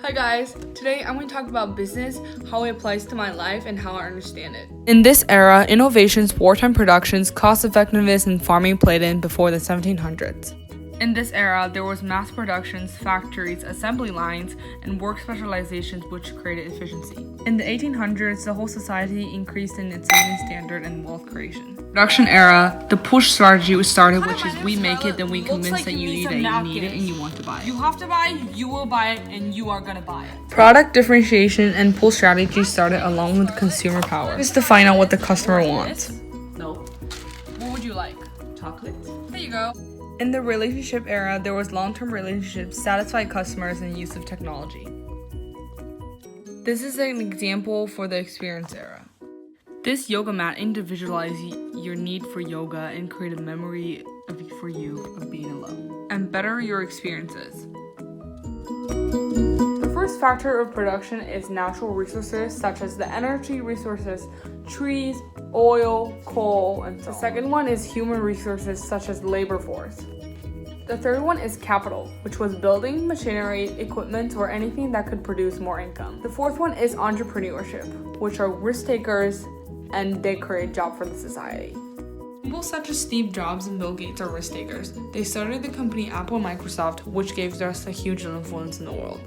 Hi guys, today I'm going to talk about business, how it applies to my life, and how I understand it. In this era, innovations, wartime productions, cost effectiveness, and farming played in before the 1700s. In this era, there was mass productions, factories, assembly lines, and work specializations which created efficiency. In the 1800s, the whole society increased in its living standard and wealth creation. Production era, the push strategy was started, which is we make it, then we convince that you need it, and you want to buy it. You have to buy it, you will buy it, and you are gonna buy it. Product differentiation and pull strategy started along with consumer power. Just to find out what the customer wants. No. What would you like? Chocolate? There you go. In the relationship era, there was long-term relationships, satisfied customers, and use of technology. This is an example for the experience era. This yoga mat individualizes your need for yoga and create a memory for you of being alone and better your experiences. The first factor of production is natural resources such as the energy resources, trees, oil, coal, and so on. The second one is human resources such as labor force. The third one is capital, which was building, machinery, equipment, or anything that could produce more income. The fourth one is entrepreneurship, which are risk takers and they create jobs for the society. People such as Steve Jobs and Bill Gates are risk takers. They started the company Apple and Microsoft, which gave us a huge influence in the world.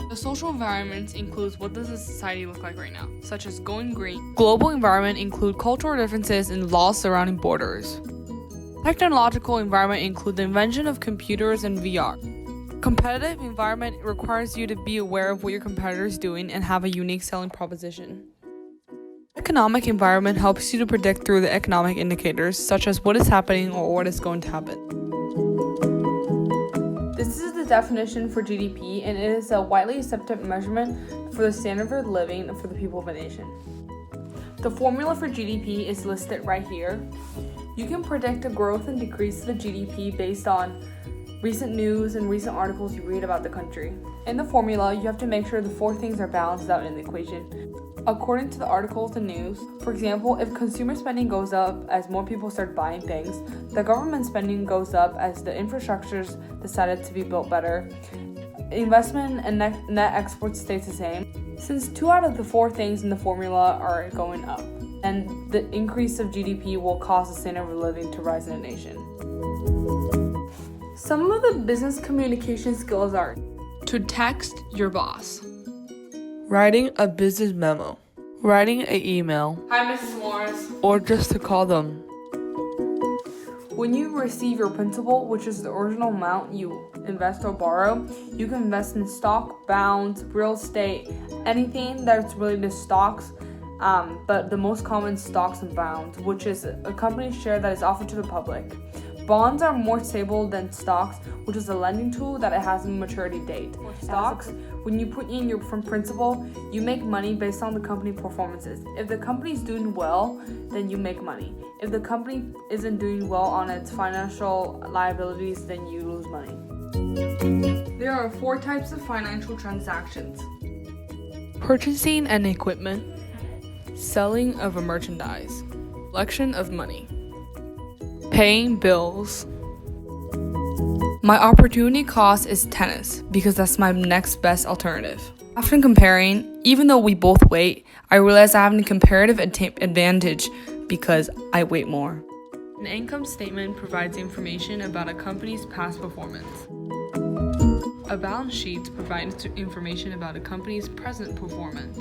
The social environment includes what does a society look like right now, such as going green. Global environment include cultural differences and laws surrounding borders. Technological environment include the invention of computers and VR. Competitive environment requires you to be aware of what your competitor is doing and have a unique selling proposition. Economic environment helps you to predict through the economic indicators, such as what is happening or what is going to happen. This is the definition for GDP, and it is a widely accepted measurement for the standard of living for the people of a nation. The formula for GDP is listed right here. You can predict a growth and decrease of the GDP based on recent news and recent articles you read about the country. In the formula, you have to make sure the four things are balanced out in the equation. According to the articles and news, for example, if consumer spending goes up as more people start buying things, the government spending goes up as the infrastructure's decided to be built better, investment and net exports stays the same. Since 2 out of the 4 things in the formula are going up, and the increase of GDP will cause the standard of living to rise in a nation. Some of the business communication skills are to text your boss, writing a business memo, writing an email, hi Mrs. Morris, or just to call them. When you receive your principal, which is the original amount you invest or borrow, you can invest in stock, bonds, real estate, anything that's related to stocks, but the most common stocks and bonds, which is a company share that is offered to the public. Bonds are more stable than stocks, which is a lending tool that it has a maturity date. For stocks, when you put in your principal, you make money based on the company performances. If the company is doing well, then you make money. If the company isn't doing well on its financial liabilities, then you lose money. There are 4 types of financial transactions: Purchasing an equipment, selling of a merchandise, collection of money, paying bills. My opportunity cost is tennis because that's my next best alternative. After comparing, even though we both wait, I realize I have a comparative advantage because I wait more. An income statement provides information about a company's past performance. A balance sheet provides information about a company's present performance.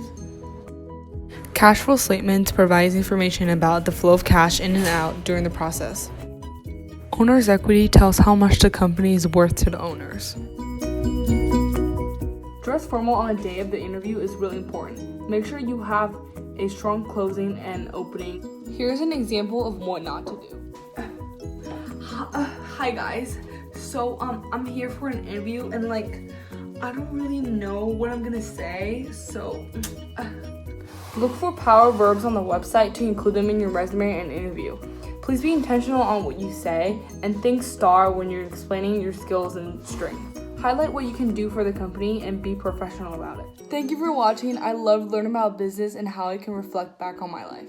Cash flow statement provides information about the flow of cash in and out during the process. Owner's equity tells how much the company is worth to the owners. Dress formal on the day of the interview is really important. Make sure you have a strong closing and opening. Here's an example of what not to do. Hi guys. So I'm here for an interview and I don't really know what I'm gonna say. So look for power verbs on the website to include them in your resume and interview. Please be intentional on what you say and think STAR when you're explaining your skills and strengths. Highlight what you can do for the company and be professional about it. Thank you for watching. I love learning about business and how it can reflect back on my life.